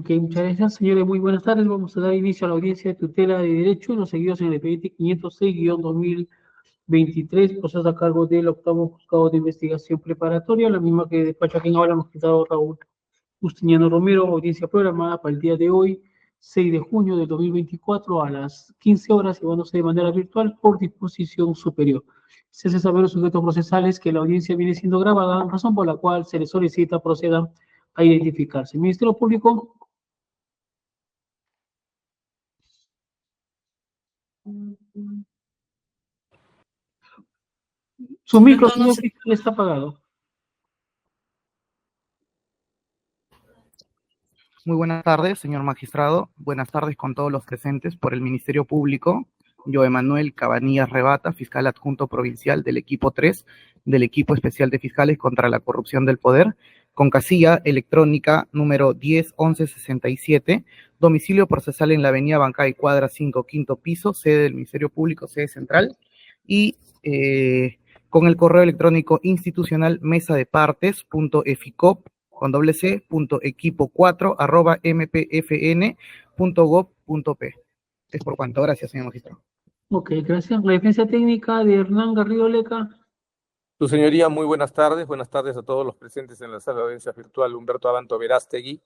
Ok, muchas gracias, señores. Muy buenas tardes. Vamos a dar inicio a la audiencia de tutela de derecho, los seguidos en el expediente 506-2023, proceso a cargo del octavo juzgado de investigación preparatoria, la misma que despacha quien habla, magistrado Raúl Justiniano Romero, audiencia programada para el día de hoy, 6 de junio del 2024 a las 15 horas, llevándose de manera virtual por disposición superior. Se hace saber los sujetos procesales que la audiencia viene siendo grabada, razón por la cual se les solicita procedan a identificarse. Ministerio Público. Su micro, señor fiscal, está apagado. Muy buenas tardes, señor magistrado. Buenas tardes con todos los presentes por el Ministerio Público. Yo, Emanuel Cabanillas Rebata, fiscal adjunto provincial del equipo 3, del equipo especial de fiscales contra la corrupción del poder, con casilla electrónica número 101167, domicilio procesal en la avenida Bancay, cuadra 5, quinto piso, sede del Ministerio Público, sede central, y con el correo electrónico institucional mesadepartes.eficop con doble c, equipo4 mpfn.gov.p. Es por cuanto. Gracias, señor magistrado. Ok, gracias. La defensa técnica de Hernán Garrido Leca. Su señoría, muy buenas tardes. Buenas tardes a todos los presentes en la sala de audiencia virtual Humberto Abanto Verástegui,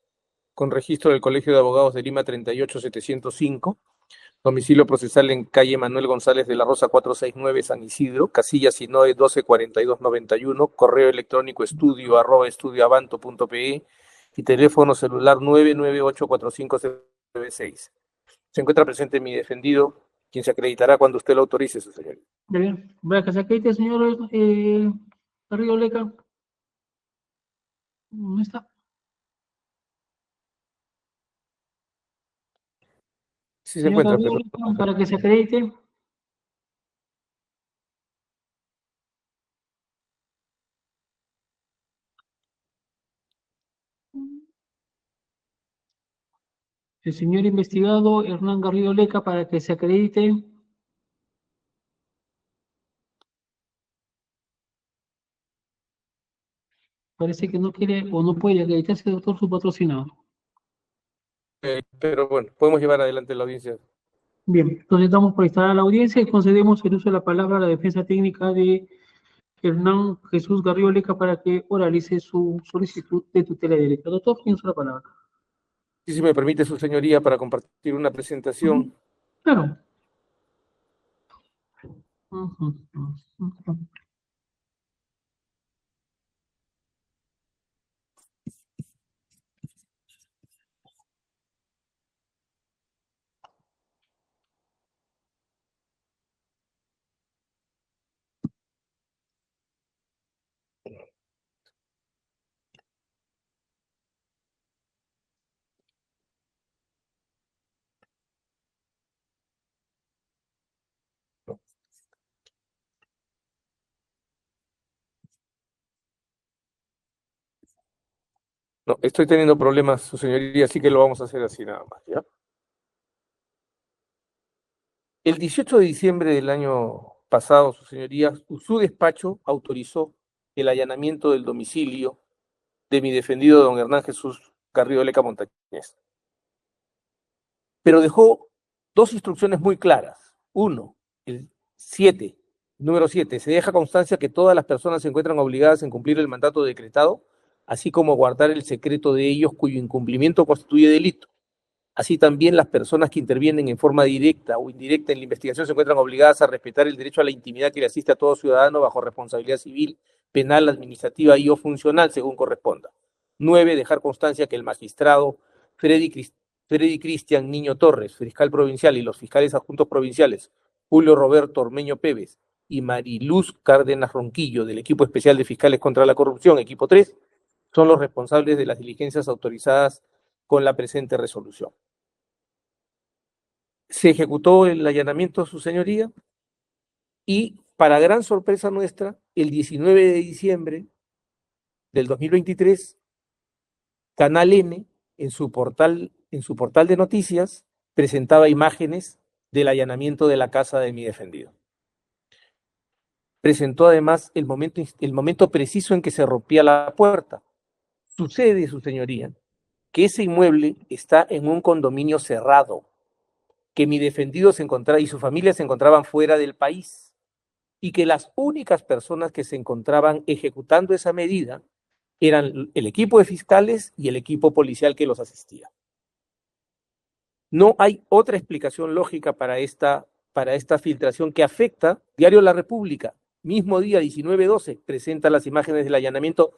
con registro del Colegio de Abogados de Lima 38705, domicilio procesal en calle Manuel González de la Rosa 469, San Isidro, casilla Sinoe 124291, correo electrónico estudio@estudioabanto.pe y teléfono celular 9984596. Se encuentra presente mi defendido, quien se acreditará cuando usted lo autorice, su señoría. Bien, vea que se acredite, señor Garrido Leca. ¿Dónde está? Sí se Señor encuentra, Garrido pero Leca, para que se acredite. El señor investigado Hernán Garrido Leca, para que se acredite. Parece que no quiere o no puede acreditarse, doctor, su patrocinador. pero bueno, podemos llevar adelante la audiencia. Bien, entonces damos por instalada la audiencia y concedemos el uso de la palabra a la defensa técnica de Hernán Jesús Garrido Leca para que oralice su solicitud de tutela de derecho. Doctor, tiene la palabra. Sí, si me permite, su señoría, para compartir una presentación. Claro. No, estoy teniendo problemas, su señoría, así que lo vamos a hacer así nada más, ¿ya? El 18 de diciembre del año pasado, su señoría, su despacho autorizó el allanamiento del domicilio de mi defendido don Hernán Jesús Garrido Leca Montañez. Pero dejó dos instrucciones muy claras. Uno, el 7, número 7, se deja constancia que todas las personas se encuentran obligadas en cumplir el mandato decretado, así como guardar el secreto de ellos cuyo incumplimiento constituye delito. Así también las personas que intervienen en forma directa o indirecta en la investigación se encuentran obligadas a respetar el derecho a la intimidad que le asiste a todo ciudadano bajo responsabilidad civil, penal, administrativa y o funcional, según corresponda. 9, dejar constancia que el magistrado Freddy Cristian Niño Torres, fiscal provincial, y los fiscales adjuntos provinciales Julio Roberto Ormeño Pérez y Mariluz Cárdenas Ronquillo, del equipo especial de fiscales contra la corrupción, equipo 3, son los responsables de las diligencias autorizadas con la presente resolución. Se ejecutó el allanamiento, su señoría, y para gran sorpresa nuestra, el 19 de diciembre del 2023, Canal N, en su portal de noticias, presentaba imágenes del allanamiento de la casa de mi defendido. Presentó además el momento preciso en que se rompía la puerta. Sucede, su señoría, que ese inmueble está en un condominio cerrado, que mi defendido se encontraba y su familia se encontraban fuera del país, y que las únicas personas que se encontraban ejecutando esa medida eran el equipo de fiscales y el equipo policial que los asistía. No hay otra explicación lógica para esta filtración que afecta. Diario La República, mismo día 19/12, presenta las imágenes del allanamiento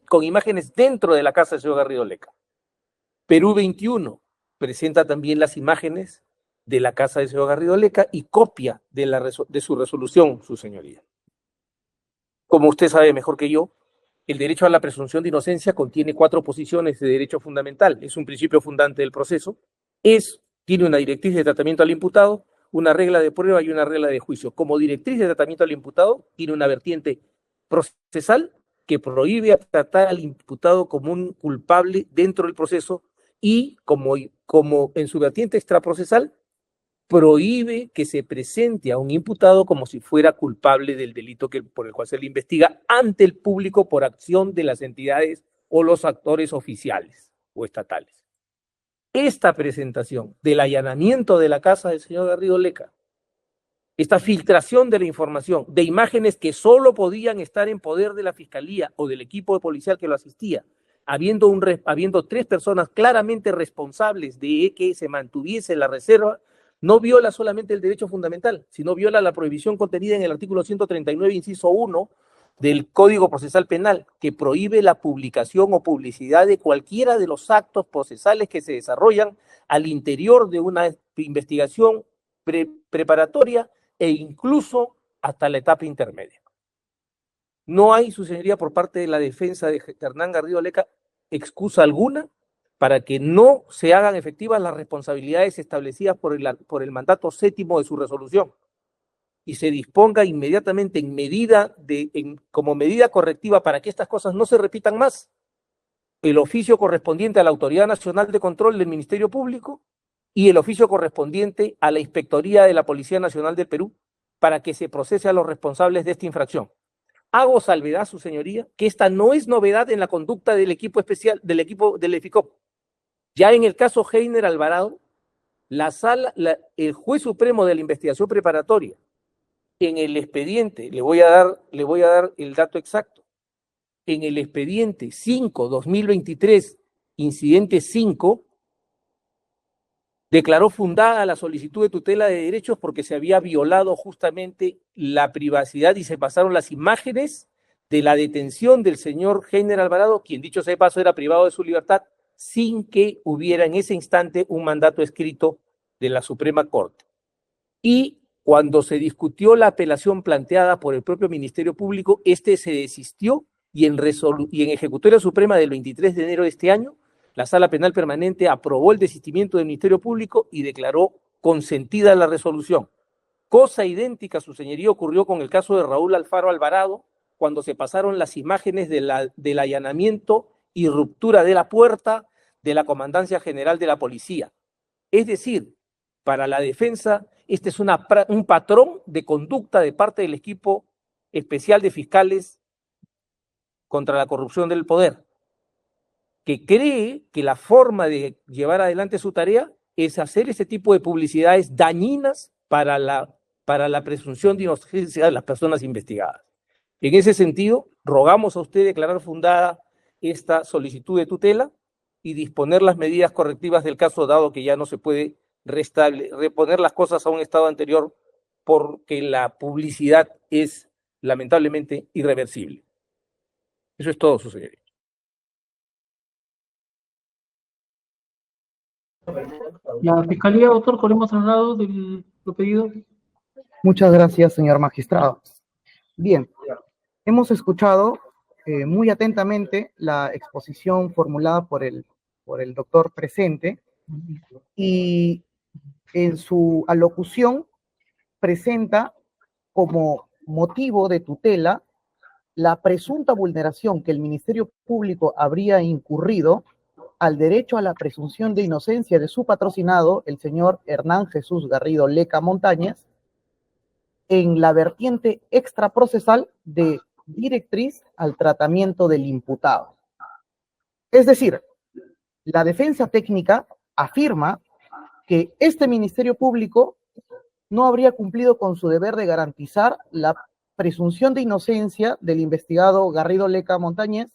con imágenes dentro de la casa del señor Garrido Leca. Perú 21 presenta también las imágenes de la casa del señor Garrido Leca y copia de su resolución, su señoría. Como usted sabe mejor que yo, el derecho a la presunción de inocencia contiene 4 posiciones de derecho fundamental. Es un principio fundante del proceso. Tiene una directriz de tratamiento al imputado, una regla de prueba y una regla de juicio. Como directriz de tratamiento al imputado, tiene una vertiente procesal que prohíbe tratar al imputado como un culpable dentro del proceso y como en su vertiente extraprocesal, prohíbe que se presente a un imputado como si fuera culpable del delito por el cual se le investiga ante el público por acción de las entidades o los actores oficiales o estatales. Esta presentación del allanamiento de la casa del señor Garrido Leca, esta filtración de la información, de imágenes que solo podían estar en poder de la fiscalía o del equipo policial que lo asistía, habiendo 3 personas claramente responsables de que se mantuviese la reserva, no viola solamente el derecho fundamental, sino viola la prohibición contenida en el artículo 139, inciso 1 del Código Procesal Penal, que prohíbe la publicación o publicidad de cualquiera de los actos procesales que se desarrollan al interior de una investigación preparatoria e incluso hasta la etapa intermedia. No hay, su señoría, por parte de la defensa de Hernán Garrido Leca, excusa alguna para que no se hagan efectivas las responsabilidades establecidas por el mandato 7º de su resolución y se disponga inmediatamente como medida correctiva para que estas cosas no se repitan más, el oficio correspondiente a la Autoridad Nacional de Control del Ministerio Público y el oficio correspondiente a la Inspectoría de la Policía Nacional del Perú para que se procese a los responsables de esta infracción. Hago salvedad, su señoría, que esta no es novedad en la conducta del equipo especial, del EFICOP. Ya en el caso Heiner Alvarado, el juez supremo de la investigación preparatoria, en el expediente, le voy a dar el dato exacto, en el expediente 5/2023, incidente 5, declaró fundada la solicitud de tutela de derechos porque se había violado justamente la privacidad y se pasaron las imágenes de la detención del señor Heiner Alvarado, quien dicho sea de paso era privado de su libertad, sin que hubiera en ese instante un mandato escrito de la Suprema Corte. Y cuando se discutió la apelación planteada por el propio Ministerio Público, se desistió y en Ejecutoria Suprema del 23 de enero de este año, la Sala Penal Permanente aprobó el desistimiento del Ministerio Público y declaró consentida la resolución. Cosa idéntica, su señoría, ocurrió con el caso de Raúl Alfaro Alvarado, cuando se pasaron las imágenes del allanamiento y ruptura de la puerta de la Comandancia General de la Policía. Es decir, para la defensa, este es un patrón de conducta de parte del equipo especial de fiscales contra la corrupción del poder, que cree que la forma de llevar adelante su tarea es hacer ese tipo de publicidades dañinas para la presunción de inocencia de las personas investigadas. En ese sentido, rogamos a usted declarar fundada esta solicitud de tutela y disponer las medidas correctivas del caso, dado que ya no se puede reponer las cosas a un estado anterior porque la publicidad es lamentablemente irreversible. Eso es todo, su señoría. La Fiscalía, doctor, ¿cuál hemos trasladado del pedido? Muchas gracias, señor magistrado. Bien, hemos escuchado muy atentamente la exposición formulada por el doctor presente y en su alocución presenta como motivo de tutela la presunta vulneración que el Ministerio Público habría incurrido al derecho a la presunción de inocencia de su patrocinado, el señor Hernán Jesús Garrido Leca Montañez, en la vertiente extraprocesal de directriz al tratamiento del imputado. Es decir, La defensa técnica afirma que este Ministerio Público no habría cumplido con su deber de garantizar la presunción de inocencia del investigado Garrido Leca Montañez.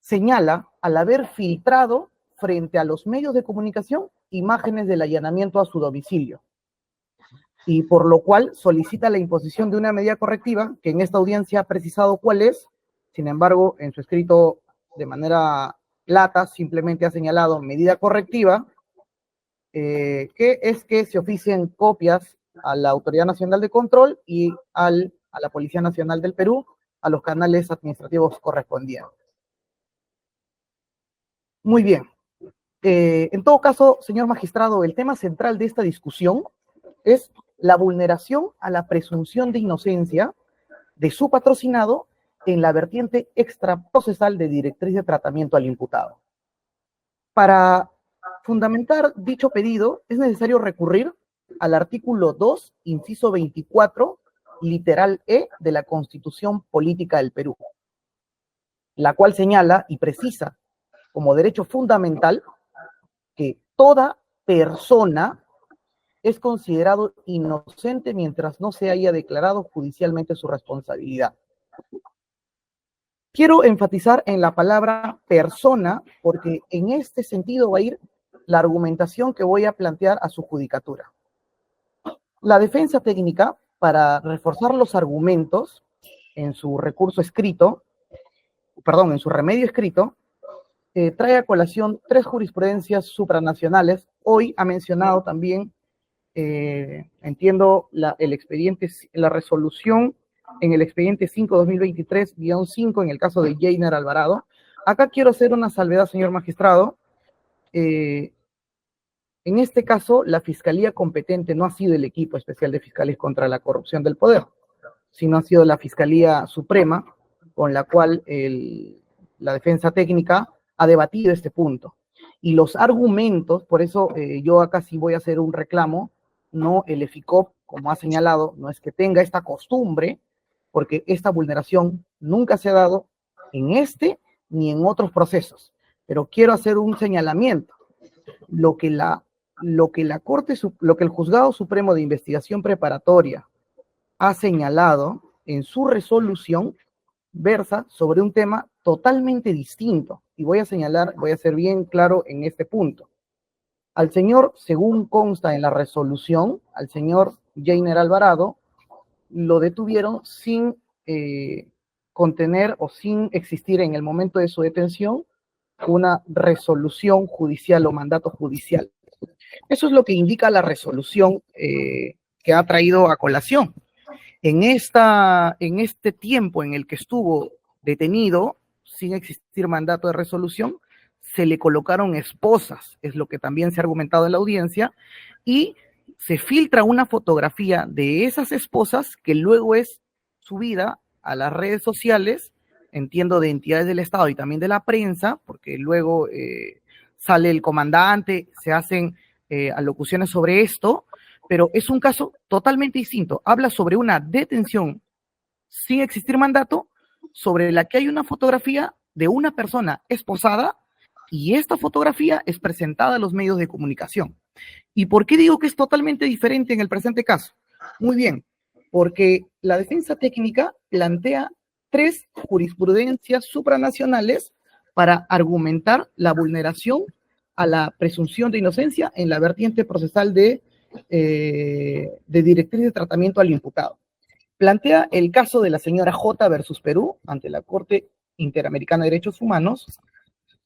Señala al haber filtrado frente a los medios de comunicación imágenes del allanamiento a su domicilio, y por lo cual solicita la imposición de una medida correctiva que en esta audiencia ha precisado cuál es. Sin embargo, en su escrito de manera lata simplemente ha señalado medida correctiva, que es que se oficien copias a la Autoridad Nacional de Control y a la Policía Nacional del Perú, a los canales administrativos correspondientes. Muy bien. En todo caso, señor magistrado, el tema central de esta discusión es la vulneración a la presunción de inocencia de su patrocinado en la vertiente extraprocesal de directriz de tratamiento al imputado. Para fundamentar dicho pedido, es necesario recurrir al artículo 2, inciso 24, literal E de la Constitución Política del Perú, la cual señala y precisa como derecho fundamental que toda persona es considerado inocente mientras no se haya declarado judicialmente su responsabilidad. Quiero enfatizar en la palabra persona porque en este sentido va a ir la argumentación que voy a plantear a su judicatura. La defensa técnica, para reforzar los argumentos en su recurso escrito, en su remedio escrito, trae a colación 3 jurisprudencias supranacionales. Hoy ha mencionado también, entiendo, el expediente, la resolución en el expediente 5-2023-5 en el caso de Jainer Alvarado. Acá quiero hacer una salvedad, señor magistrado. En este caso, la Fiscalía competente no ha sido el Equipo Especial de Fiscales contra la Corrupción del Poder, sino ha sido la Fiscalía Suprema, con la cual la defensa técnica ha debatido este punto. Y los argumentos, por eso yo acá sí voy a hacer un reclamo, no el EFICOP, como ha señalado, no es que tenga esta costumbre, porque esta vulneración nunca se ha dado en este ni en otros procesos. Pero quiero hacer un señalamiento. Lo que el Juzgado Supremo de Investigación Preparatoria ha señalado en su resolución versa sobre un tema totalmente distinto. Y voy a ser bien claro en este punto. Al señor, según consta en la resolución, al señor Jainer Alvarado, lo detuvieron sin contener o sin existir en el momento de su detención una resolución judicial o mandato judicial. Eso es lo que indica la resolución que ha traído a colación. En este tiempo en el que estuvo detenido, sin existir mandato de resolución, se le colocaron esposas, es lo que también se ha argumentado en la audiencia, y se filtra una fotografía de esas esposas que luego es subida a las redes sociales, entiendo, de entidades del Estado y también de la prensa, porque luego sale el comandante, se hacen alocuciones sobre esto, pero es un caso totalmente distinto. Habla sobre una detención sin existir mandato, sobre la que hay una fotografía de una persona esposada, y esta fotografía es presentada a los medios de comunicación. ¿Y por qué digo que es totalmente diferente en el presente caso? Muy bien, porque la defensa técnica plantea 3 jurisprudencias supranacionales para argumentar la vulneración a la presunción de inocencia en la vertiente procesal de directriz de tratamiento al imputado. Plantea el caso de la señora J versus Perú ante la Corte Interamericana de Derechos Humanos,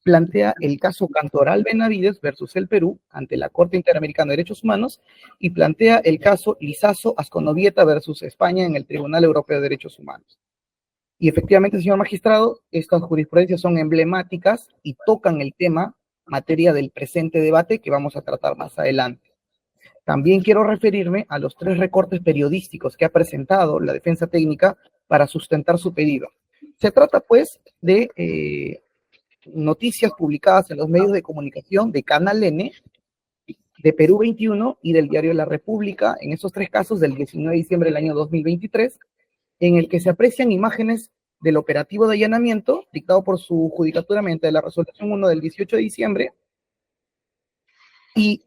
plantea el caso Cantoral Benavides versus el Perú ante la Corte Interamericana de Derechos Humanos y plantea el caso Lizazo Asconovieta versus España en el Tribunal Europeo de Derechos Humanos. Y efectivamente, señor magistrado, estas jurisprudencias son emblemáticas y tocan el tema, materia del presente debate que vamos a tratar más adelante. También quiero referirme a los 3 recortes periodísticos que ha presentado la defensa técnica para sustentar su pedido. Se trata, pues, de noticias publicadas en los medios de comunicación de Canal N, de Perú 21 y del diario La República, en esos 3 casos del 19 de diciembre del año 2023, en el que se aprecian imágenes del operativo de allanamiento dictado por su judicatura mediante la resolución 1 del 18 de diciembre. Y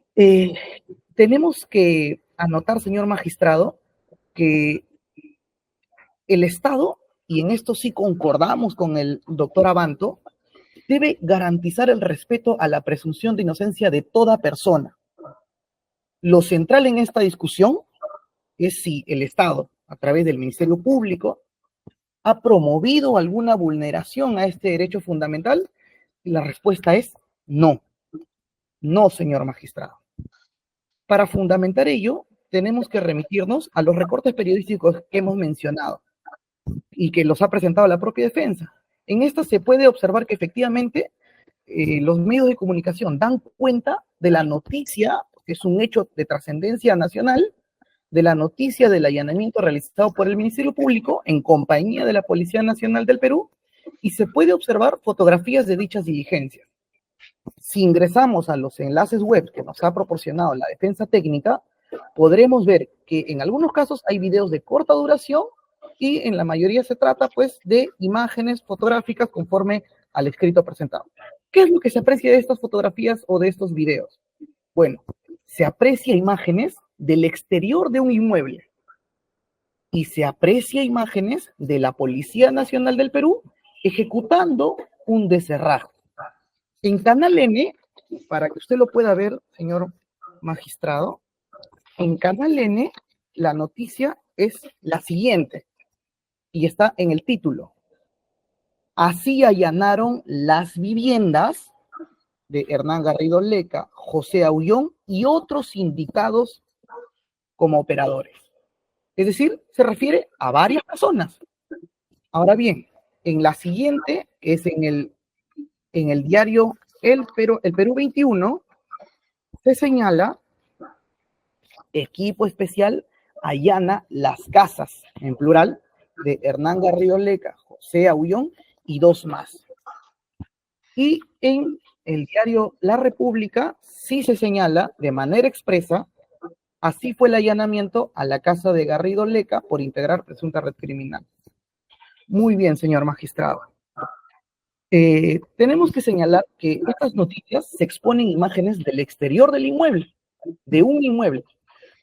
tenemos que anotar, señor magistrado, que el Estado, y en esto sí concordamos con el doctor Abanto, debe garantizar el respeto a la presunción de inocencia de toda persona. Lo central en esta discusión es si el Estado, a través del Ministerio Público, ha promovido alguna vulneración a este derecho fundamental. Y la respuesta es no. No, señor magistrado. Para fundamentar ello, tenemos que remitirnos a los recortes periodísticos que hemos mencionado y que los ha presentado la propia defensa. En esta se puede observar que efectivamente los medios de comunicación dan cuenta de la noticia, que es un hecho de trascendencia nacional, de la noticia del allanamiento realizado por el Ministerio Público en compañía de la Policía Nacional del Perú, y se puede observar fotografías de dichas diligencias. Si ingresamos a los enlaces web que nos ha proporcionado la defensa técnica, podremos ver que en algunos casos hay videos de corta duración y en la mayoría se trata pues de imágenes fotográficas conforme al escrito presentado. ¿Qué es lo que se aprecia de estas fotografías o de estos videos? Bueno, se aprecia imágenes del exterior de un inmueble y se aprecia imágenes de la Policía Nacional del Perú ejecutando un descerrajo. En Canal N, para que usted lo pueda ver, señor magistrado, en Canal N la noticia es la siguiente y está en el título. Así allanaron las viviendas de Hernán Garrido Leca, José Aullón y otros indicados como operadores. Es decir, se refiere a varias personas. Ahora bien, en la siguiente, que es en el diario El Perú 21, se señala: equipo especial allana las casas, en plural, de Hernán Garrido Leca, José Aullón y dos más. Y en el diario La República sí se señala de manera expresa: así fue el allanamiento a la casa de Garrido Leca por integrar presunta red criminal. Muy bien, señor magistrado. Tenemos que señalar que estas noticias se exponen imágenes del exterior del inmueble, de un inmueble.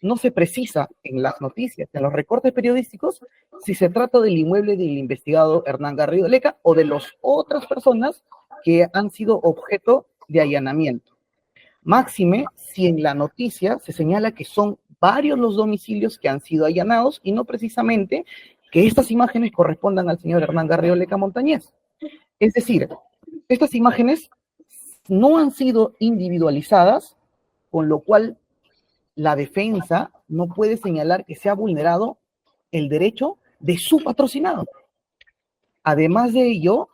No se precisa en las noticias, en los recortes periodísticos, si se trata del inmueble del investigado Hernán Garrido Leca o de las otras personas que han sido objeto de allanamiento. Máxime, si en la noticia se señala que son varios los domicilios que han sido allanados y no precisamente que estas imágenes correspondan al señor Hernán Garrido Leca Montañez. Es decir, estas imágenes no han sido individualizadas, con lo cual la defensa no puede señalar que se ha vulnerado el derecho de su patrocinado. Además de ello,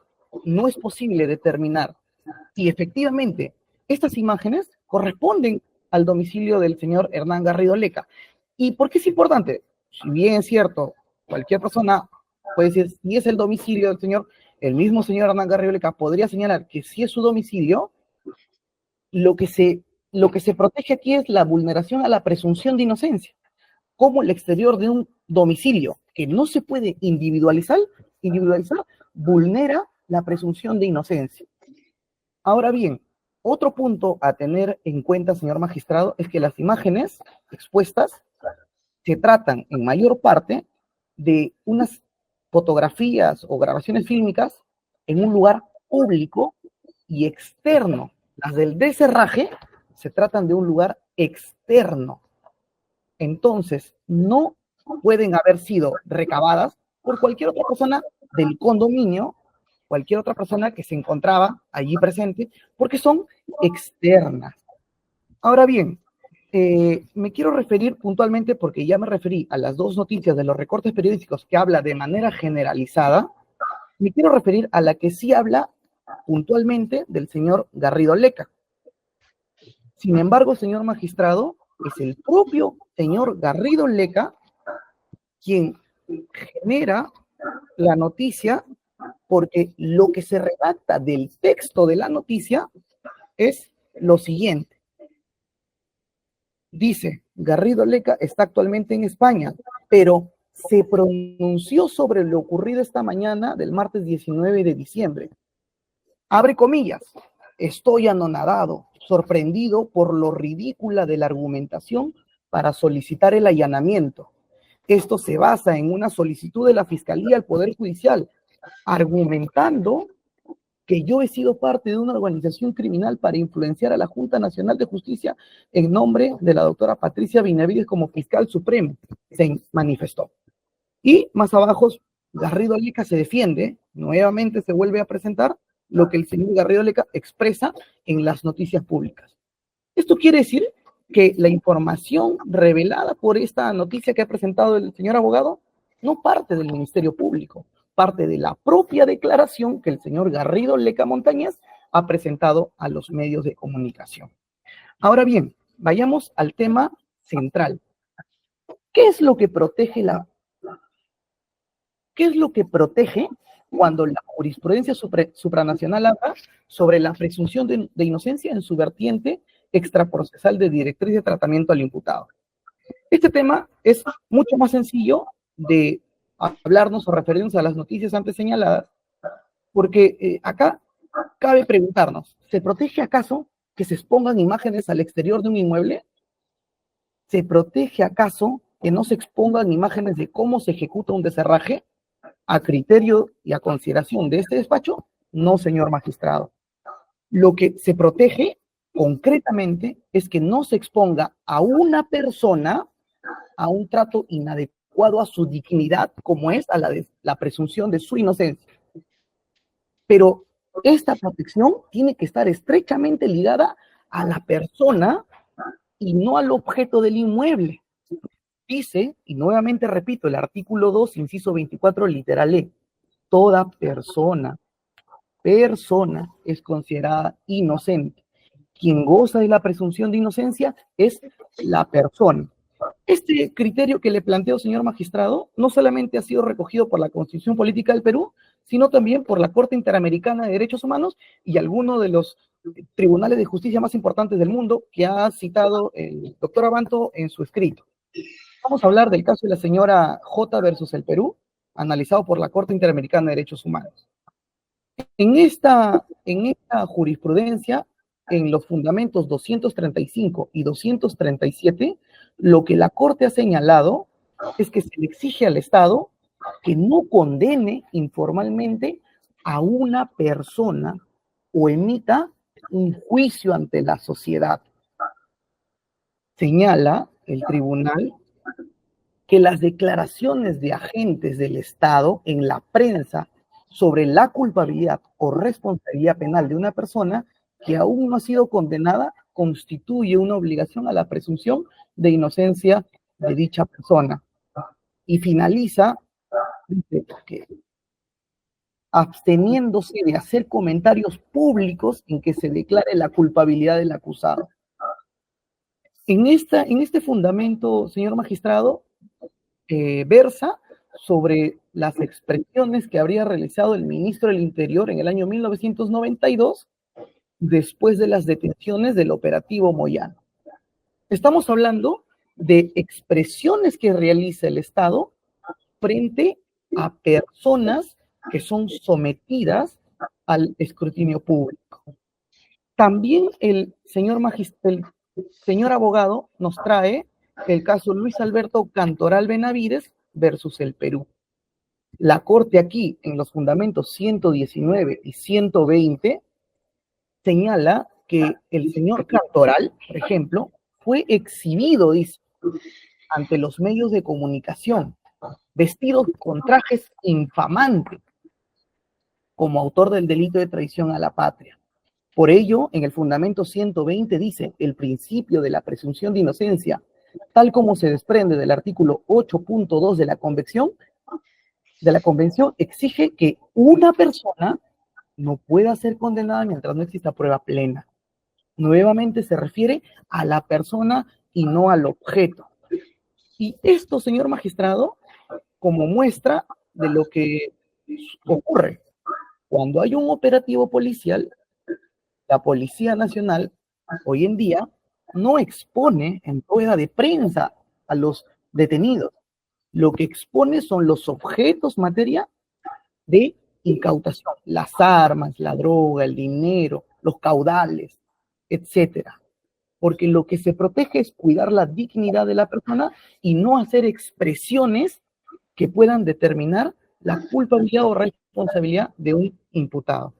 no es posible determinar si efectivamente estas imágenes corresponden al domicilio del señor Hernán Garrido Leca. ¿Y por qué es importante? Si bien es cierto, cualquier persona puede decir si es el domicilio del señor, el mismo señor Hernán Garrido Leca podría señalar que si es su domicilio. Lo que se protege aquí es la vulneración a la presunción de inocencia, como el exterior de un domicilio que no se puede individualizar vulnera la presunción de inocencia. Ahora bien, otro punto a tener en cuenta, señor magistrado, es que las imágenes expuestas se tratan en mayor parte de unas fotografías o grabaciones fílmicas en un lugar público y externo. Las del descerraje se tratan de un lugar externo. Entonces, no pueden haber sido recabadas por cualquier otra persona del condominio, cualquier otra persona que se encontraba allí presente, porque son externas. Ahora bien, me quiero referir puntualmente, porque ya me referí a las dos noticias de los recortes periodísticos que habla de manera generalizada, me quiero referir a la que sí habla puntualmente del señor Garrido Leca. Sin embargo, señor magistrado, es el propio señor Garrido Leca quien genera la noticia, porque lo que se redacta del texto de la noticia es lo siguiente. Dice: Garrido Leca está actualmente en España, pero se pronunció sobre lo ocurrido esta mañana del martes 19 de diciembre. Abre comillas, estoy anonadado, sorprendido por lo ridícula de la argumentación para solicitar el allanamiento. Esto se basa en una solicitud de la Fiscalía al Poder Judicial, argumentando que yo he sido parte de una organización criminal para influenciar a la Junta Nacional de Justicia en nombre de la doctora Patricia Benavides como fiscal supremo, se manifestó. Y más abajo, Garrido Leca se defiende, nuevamente se vuelve a presentar lo que el señor Garrido Leca expresa en las noticias públicas. Esto quiere decir que la información revelada por esta noticia que ha presentado el señor abogado no parte del Ministerio Público, parte de la propia declaración que el señor Garrido Leca Montañez ha presentado a los medios de comunicación. Ahora bien, vayamos al tema central. ¿Qué es lo que protege cuando la jurisprudencia supranacional habla sobre la presunción de inocencia en su vertiente extraprocesal de directriz de tratamiento al imputado? Este tema es mucho más sencillo de hablarnos o referirnos a las noticias antes señaladas, porque acá cabe preguntarnos, ¿se protege acaso que se expongan imágenes al exterior de un inmueble? ¿Se protege acaso que no se expongan imágenes de cómo se ejecuta un deserraje? A criterio y a consideración de este despacho, no, señor magistrado. Lo que se protege concretamente es que no se exponga a una persona a un trato inadecuado a su dignidad, como es a la presunción de su inocencia. Pero esta protección tiene que estar estrechamente ligada a la persona y no al objeto del inmueble. Dice, y nuevamente repito, el artículo 2, inciso 24, literal E, toda persona es considerada inocente. Quien goza de la presunción de inocencia es la persona. Este criterio que le planteo, señor magistrado, no solamente ha sido recogido por la Constitución Política del Perú, sino también por la Corte Interamericana de Derechos Humanos y algunos de los tribunales de justicia más importantes del mundo que ha citado el doctor Abanto en su escrito. Vamos a hablar del caso de la señora J versus el Perú, analizado por la Corte Interamericana de Derechos Humanos. En esta jurisprudencia, en los fundamentos 235 y 237, lo que la Corte ha señalado es que se le exige al Estado que no condene informalmente a una persona o emita un juicio ante la sociedad. Señala el tribunal que las declaraciones de agentes del Estado en la prensa sobre la culpabilidad o responsabilidad penal de una persona que aún no ha sido condenada constituye una obligación a la presunción de inocencia de dicha persona. Y finaliza, dice que absteniéndose de hacer comentarios públicos en que se declare la culpabilidad del acusado. En este fundamento, señor magistrado, versa sobre las expresiones que habría realizado el ministro del Interior en el año 1992 después de las detenciones del operativo Moyano. Estamos hablando de expresiones que realiza el Estado frente a personas que son sometidas al escrutinio público. También el señor abogado nos trae el caso Luis Alberto Cantoral Benavides versus el Perú. La Corte aquí, en los fundamentos 119 y 120, señala que el señor Cantoral, por ejemplo, fue exhibido, dice, ante los medios de comunicación, vestido con trajes infamantes, como autor del delito de traición a la patria. Por ello, en el fundamento 120 dice, el principio de la presunción de inocencia, tal como se desprende del artículo 8.2 de la Convención, exige que una persona no pueda ser condenada mientras no exista prueba plena. Nuevamente se refiere a la persona y no al objeto. Y esto, señor magistrado, como muestra de lo que ocurre cuando hay un operativo policial, la Policía Nacional hoy en día no expone en rueda de prensa a los detenidos. Lo que expone son los objetos, materia de incautación, las armas, la droga, el dinero, los caudales, etcétera. Porque lo que se protege es cuidar la dignidad de la persona y no hacer expresiones que puedan determinar la culpabilidad o responsabilidad de un imputado.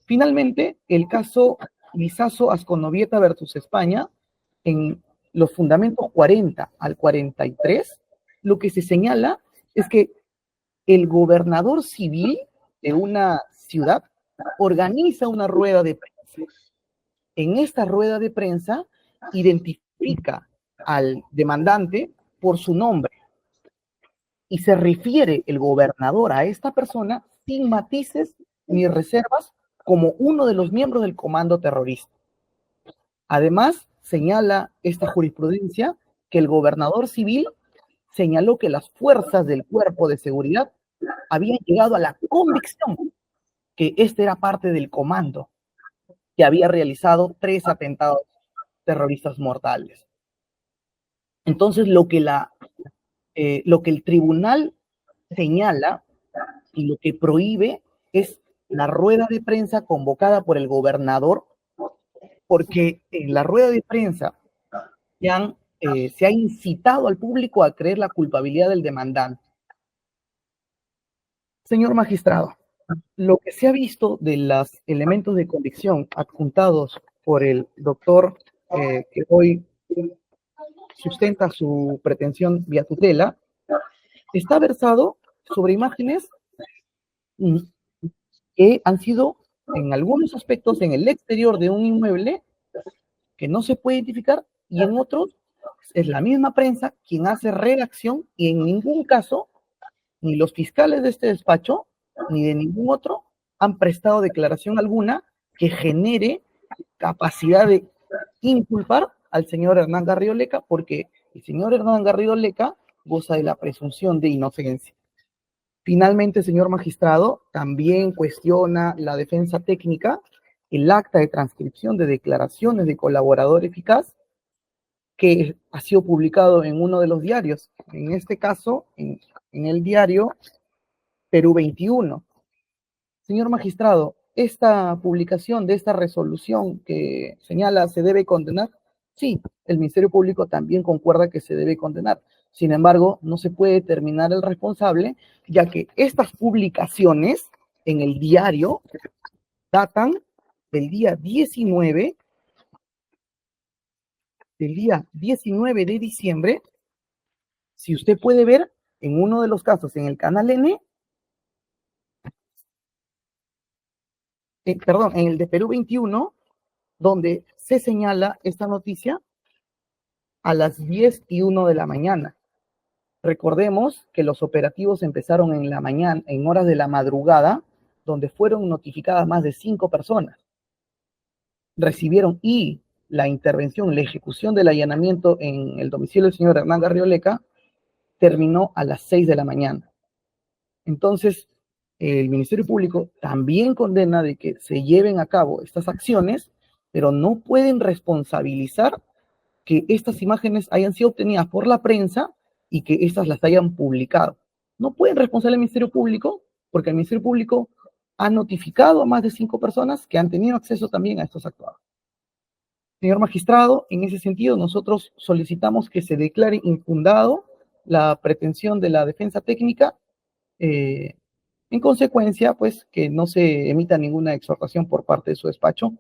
Finalmente, el caso Lizaso Azconovieta versus España, en los fundamentos 40 al 43, lo que se señala es que el gobernador civil de una ciudad organiza una rueda de prensa. En esta rueda de prensa identifica al demandante por su nombre y se refiere el gobernador a esta persona sin matices ni reservas como uno de los miembros del comando terrorista. Además, señala esta jurisprudencia que el gobernador civil señaló que las fuerzas del cuerpo de seguridad habían llegado a la convicción que este era parte del comando que había realizado 3 atentados terroristas mortales. Entonces, lo que el tribunal señala y lo que prohíbe es la rueda de prensa convocada por el gobernador, porque en la rueda de prensa se ha incitado al público a creer la culpabilidad del demandante. Señor magistrado, lo que se ha visto de los elementos de convicción adjuntados por el doctor que hoy sustenta su pretensión vía tutela, está versado sobre imágenes que han sido, en algunos aspectos, en el exterior de un inmueble que no se puede identificar, y en otros es la misma prensa quien hace redacción, y en ningún caso, ni los fiscales de este despacho, ni de ningún otro, han prestado declaración alguna que genere capacidad de inculpar al señor Hernán Garrido Leca, porque el señor Hernán Garrido Leca goza de la presunción de inocencia. Finalmente, señor magistrado, también cuestiona la defensa técnica el acta de transcripción de declaraciones de colaborador eficaz que ha sido publicado en uno de los diarios, en este caso, en el diario Perú 21. Señor magistrado, esta publicación de esta resolución que señala se debe condenar, sí, el Ministerio Público también concuerda que se debe condenar. Sin embargo, no se puede determinar el responsable, ya que estas publicaciones en el diario datan del día 19 de diciembre. Si usted puede ver en uno de los casos en el canal N, en el de Perú 21, donde se señala esta noticia a las 10:01 de la mañana. Recordemos que los operativos empezaron en la mañana, en horas de la madrugada, donde fueron notificadas más de 5 personas. Recibieron y la intervención, la ejecución del allanamiento en el domicilio del señor Hernán Garrido Leca terminó a las 6 de la mañana. Entonces, el Ministerio Público también condena de que se lleven a cabo estas acciones, pero no pueden responsabilizar que estas imágenes hayan sido obtenidas por la prensa y que estas las hayan publicado. No pueden responsabilizar al Ministerio Público porque el Ministerio Público ha notificado a más de 5 personas que han tenido acceso también a estos actuados. Señor magistrado, en ese sentido nosotros solicitamos que se declare infundado la pretensión de la defensa técnica, en consecuencia, pues, que no se emita ninguna exhortación por parte de su despacho,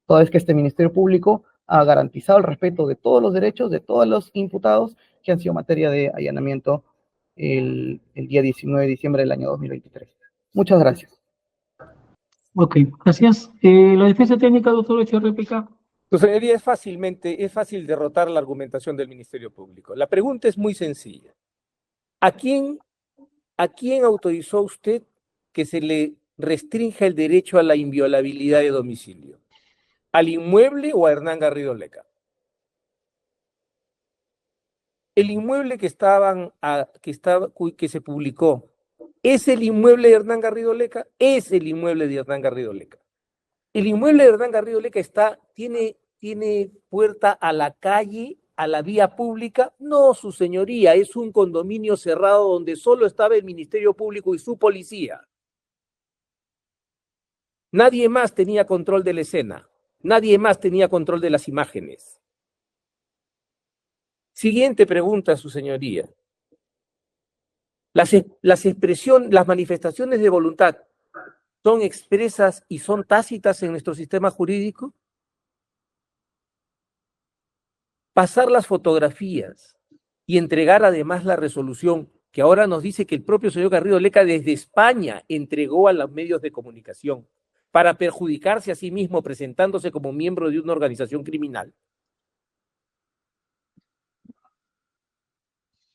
toda vez que este Ministerio Público ha garantizado el respeto de todos los derechos de todos los imputados que han sido materia de allanamiento el día 19 de diciembre del año 2023. Muchas gracias. Ok, gracias. La defensa técnica, doctor, hecho réplica. Su señoría, es fácil derrotar la argumentación del Ministerio Público. La pregunta es muy sencilla. ¿A quién autorizó usted que se le restrinja el derecho a la inviolabilidad de domicilio? ¿Al inmueble o a Hernán Garrido Leca? El inmueble que se publicó, ¿es el inmueble de Hernán Garrido Leca? Es el inmueble de Hernán Garrido Leca. El inmueble de Hernán Garrido Leca tiene puerta a la calle a la vía pública? No, su señoría, es un condominio cerrado donde solo estaba el Ministerio Público y su policía. Nadie más tenía control de la escena. Nadie más tenía control de las imágenes. Siguiente pregunta, su señoría. Las manifestaciones de voluntad son expresas y son tácitas en nuestro sistema jurídico. Pasar las fotografías y entregar además la resolución, que ahora nos dice que el propio señor Garrido Leca desde España entregó a los medios de comunicación para perjudicarse a sí mismo presentándose como miembro de una organización criminal.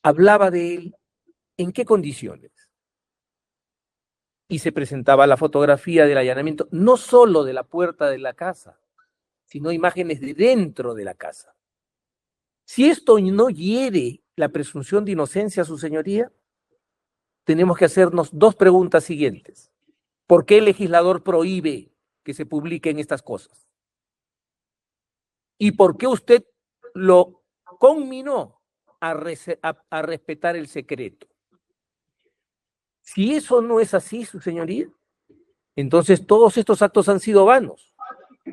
Hablaba de él en qué condiciones. Y se presentaba la fotografía del allanamiento, no solo de la puerta de la casa, sino imágenes de dentro de la casa. Si esto no hiere la presunción de inocencia, su señoría, tenemos que hacernos dos preguntas siguientes. ¿Por qué el legislador prohíbe que se publiquen estas cosas? ¿Y por qué usted lo conminó a respetar el secreto? Si eso no es así, su señoría, entonces todos estos actos han sido vanos.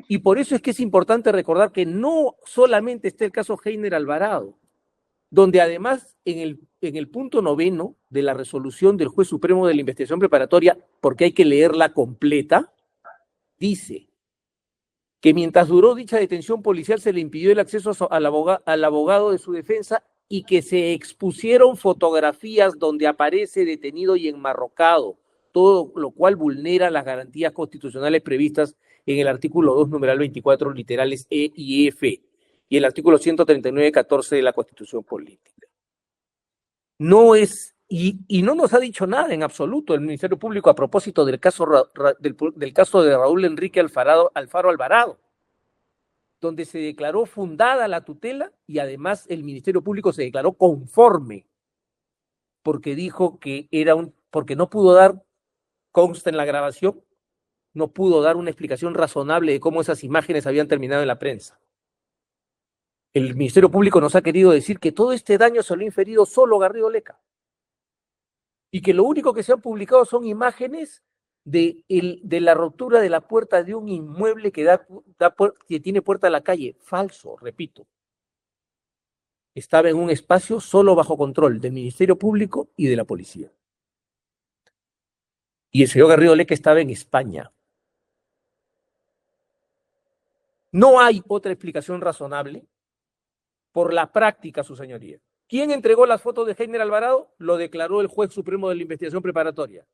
Y por eso es que es importante recordar que no solamente está el caso Heiner Alvarado, donde además en el punto 9 de la resolución del juez supremo de la investigación preparatoria, porque hay que leerla completa, dice que mientras duró dicha detención policial se le impidió el acceso al abogado de su defensa y que se expusieron fotografías donde aparece detenido y enmarrocado, todo lo cual vulnera las garantías constitucionales previstas en el artículo 2, numeral 24, literales E y F, y el artículo 139, 14 de la Constitución Política. No es, y no nos ha dicho nada en absoluto el Ministerio Público a propósito del caso de Raúl Enrique Alfaro Alvarado, donde se declaró fundada la tutela y además el Ministerio Público se declaró conforme, porque dijo que porque no pudo dar, consta en la grabación, no pudo dar una explicación razonable de cómo esas imágenes habían terminado en la prensa. El Ministerio Público nos ha querido decir que todo este daño se lo ha inferido solo Garrido Leca y que lo único que se han publicado son imágenes de la ruptura de la puerta de un inmueble que tiene puerta a la calle. Falso, repito. Estaba en un espacio solo bajo control del Ministerio Público y de la policía. Y el señor Garrido Leca estaba en España. No hay otra explicación razonable por la práctica, su señoría. ¿Quién entregó las fotos de Heiner Alvarado? Lo declaró el juez supremo de la investigación preparatoria.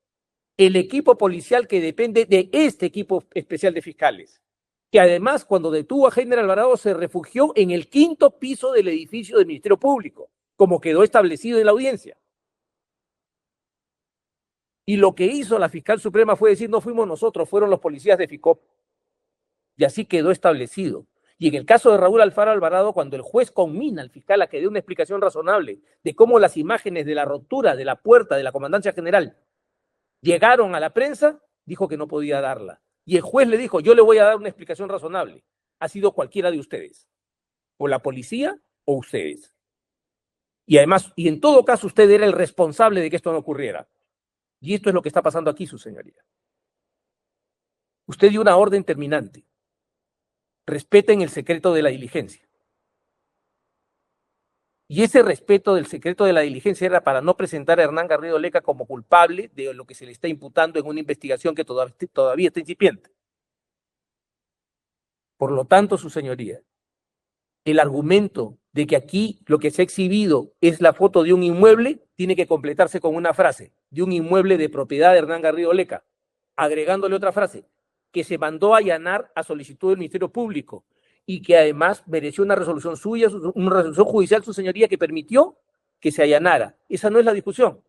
El equipo policial que depende de este equipo especial de fiscales, que además cuando detuvo a Heiner Alvarado se refugió en el 5º piso del edificio del Ministerio Público, como quedó establecido en la audiencia. Y lo que hizo la fiscal suprema fue decir, no fuimos nosotros, fueron los policías de FICOP. Y así quedó establecido. Y en el caso de Raúl Alfaro Alvarado, cuando el juez conmina al fiscal a que dé una explicación razonable de cómo las imágenes de la ruptura de la puerta de la Comandancia General llegaron a la prensa, dijo que no podía darla. Y el juez le dijo, yo le voy a dar una explicación razonable. Ha sido cualquiera de ustedes, o la policía o ustedes. Y además, y en todo caso, usted era el responsable de que esto no ocurriera. Y esto es lo que está pasando aquí, su señoría. Usted dio una orden terminante. Respeten el secreto de la diligencia. Y ese respeto del secreto de la diligencia era para no presentar a Hernán Garrido Leca como culpable de lo que se le está imputando en una investigación que todavía está incipiente. Por lo tanto, su señoría, el argumento de que aquí lo que se ha exhibido es la foto de un inmueble tiene que completarse con una frase, de un inmueble de propiedad de Hernán Garrido Leca, agregándole otra frase, que se mandó a allanar a solicitud del Ministerio Público y que además mereció una resolución suya, una resolución judicial, su señoría, que permitió que se allanara. Esa no es la discusión.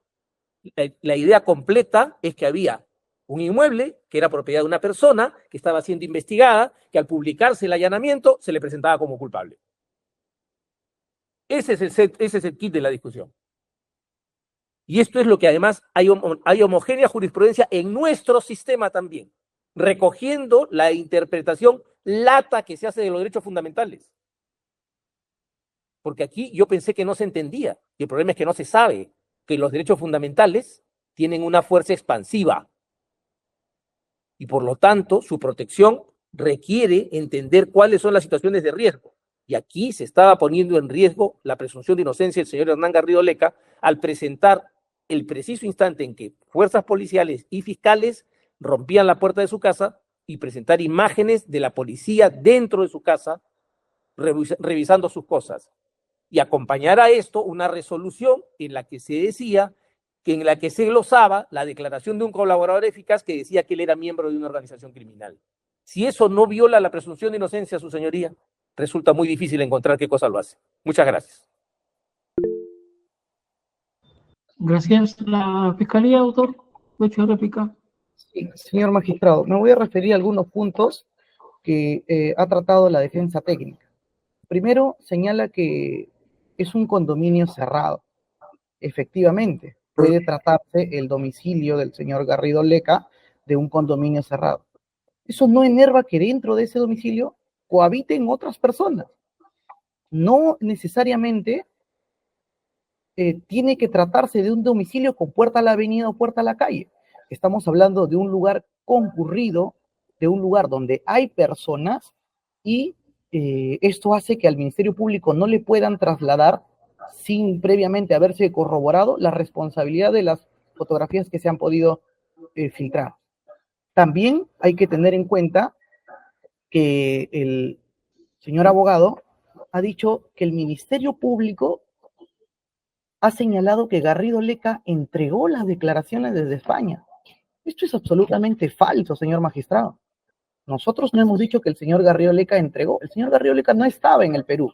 La idea completa es que había un inmueble que era propiedad de una persona que estaba siendo investigada, que al publicarse el allanamiento se le presentaba como culpable. Ese es el kit de la discusión. Y esto es lo que además hay homogénea jurisprudencia en nuestro sistema también, recogiendo la interpretación lata que se hace de los derechos fundamentales. porque aquí yo pensé que no se entendía, y el problema es que no se sabe que los derechos fundamentales tienen una fuerza expansiva, y por lo tanto su protección requiere entender cuáles son las situaciones de riesgo. Y aquí se estaba poniendo en riesgo la presunción de inocencia del señor Hernán Garrido Leca al presentar el preciso instante en que fuerzas policiales y fiscales rompían la puerta de su casa y presentar imágenes de la policía dentro de su casa revisando sus cosas. Y acompañar a esto una resolución en la que se decía, en la que se glosaba la declaración de un colaborador eficaz que decía que él era miembro de una organización criminal. Si eso no viola la presunción de inocencia, su señoría, resulta muy difícil encontrar qué cosa lo hace. Muchas gracias. Gracias. La Fiscalía, autor, derecho de réplica. Sí, señor magistrado, me voy a referir a algunos puntos que ha tratado la defensa técnica. Primero, señala que es un condominio cerrado. Efectivamente, puede tratarse el domicilio del señor Garrido Leca de un condominio cerrado. Eso no enerva que dentro de ese domicilio cohabiten otras personas. No necesariamente tiene que tratarse de un domicilio con puerta a la avenida o puerta a la calle. Estamos hablando de un lugar concurrido, de un lugar donde hay personas y esto hace que al Ministerio Público no le puedan trasladar, sin previamente haberse corroborado, la responsabilidad de las fotografías que se han podido filtrar. También hay que tener en cuenta que el señor abogado ha dicho que el Ministerio Público ha señalado que Garrido Leca entregó las declaraciones desde España. Esto es absolutamente falso, señor magistrado. Nosotros no hemos dicho que el señor Garrido Leca entregó. El señor Garrido Leca no estaba en el Perú,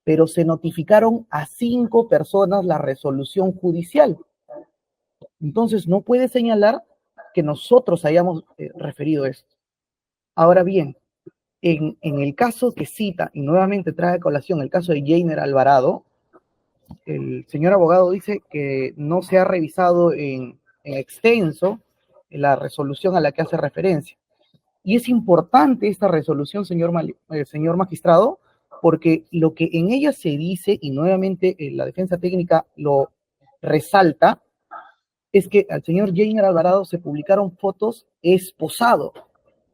pero se notificaron a 5 personas la resolución judicial. Entonces no puede señalar que nosotros hayamos referido esto. Ahora bien, en el caso que cita, y nuevamente trae a colación el caso de Jainer Alvarado, el señor abogado dice que no se ha revisado en extenso la resolución a la que hace referencia. Y es importante esta resolución, señor magistrado, porque lo que en ella se dice, y nuevamente la defensa técnica lo resalta, es que al señor Jainer Alvarado se publicaron fotos esposado,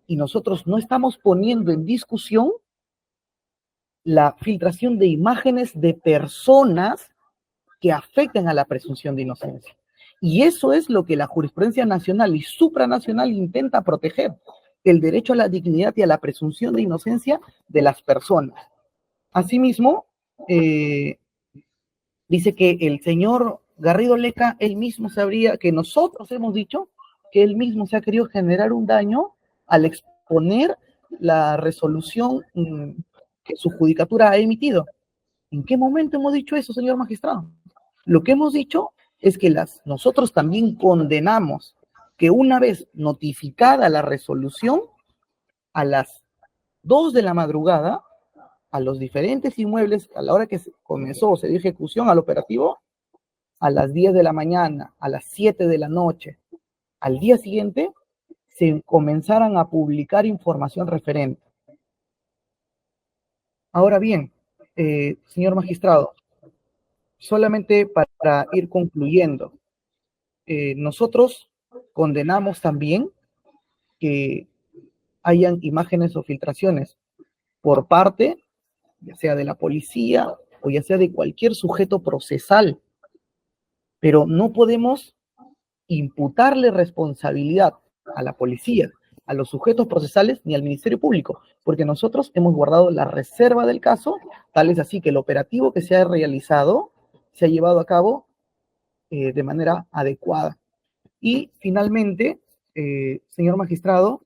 y nosotros no estamos poniendo en discusión la filtración de imágenes de personas que afectan a la presunción de inocencia. Y eso es lo que la jurisprudencia nacional y supranacional intenta proteger, el derecho a la dignidad y a la presunción de inocencia de las personas. Asimismo, dice que el señor Garrido Leca, él mismo sabría, que nosotros hemos dicho que él mismo se ha querido generar un daño al exponer la resolución que su judicatura ha emitido. ¿En qué momento hemos dicho eso, señor magistrado? Lo que hemos dicho es que nosotros también condenamos que una vez notificada la resolución, a las 2 de la madrugada, a los diferentes inmuebles, a la hora que comenzó o se dio ejecución al operativo, a las 10 de la mañana, a las 7 de la noche, al día siguiente, se comenzaran a publicar información referente. Ahora bien, señor magistrado, solamente para ir concluyendo, nosotros condenamos también que hayan imágenes o filtraciones por parte, ya sea de la policía o ya sea de cualquier sujeto procesal, pero no podemos imputarle responsabilidad a la policía, a los sujetos procesales ni al Ministerio Público, porque nosotros hemos guardado la reserva del caso, tal es así que el operativo que se ha realizado se ha llevado a cabo de manera adecuada. Y finalmente, señor magistrado,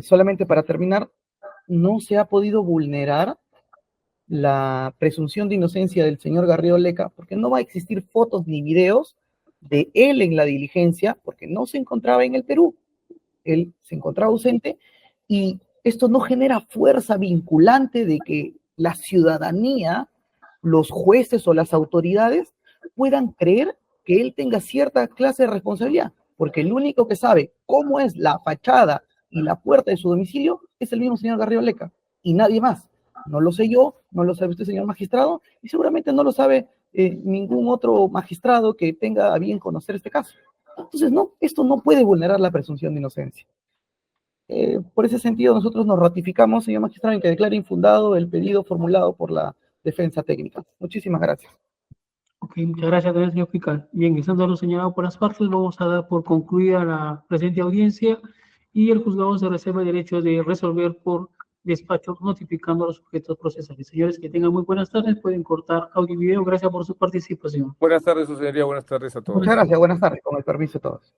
solamente para terminar, no se ha podido vulnerar la presunción de inocencia del señor Garrido Leca, porque no va a existir fotos ni videos de él en la diligencia, porque no se encontraba en el Perú, él se encontraba ausente, y esto no genera fuerza vinculante de que la ciudadanía, los jueces o las autoridades puedan creer que él tenga cierta clase de responsabilidad, porque el único que sabe cómo es la fachada y la puerta de su domicilio es el mismo señor Garrido Leca, y nadie más. No lo sé yo, no lo sabe usted, señor magistrado, y seguramente no lo sabe ningún otro magistrado que tenga a bien conocer este caso. Entonces, no, esto no puede vulnerar la presunción de inocencia. Por ese sentido, nosotros nos ratificamos, señor magistrado, en que declare infundado el pedido formulado por la defensa técnica. Muchísimas gracias. Ok, muchas gracias también, señor fiscal. Bien, estando lo señalado por las partes, vamos a dar por concluida la presente audiencia y el juzgado se reserva el derecho de resolver por despacho notificando a los sujetos procesales. Señores, que tengan muy buenas tardes, pueden cortar audio y video. Gracias por su participación. Buenas tardes, su señoría, buenas tardes a todos. Muchas gracias, buenas tardes, con el permiso de todos.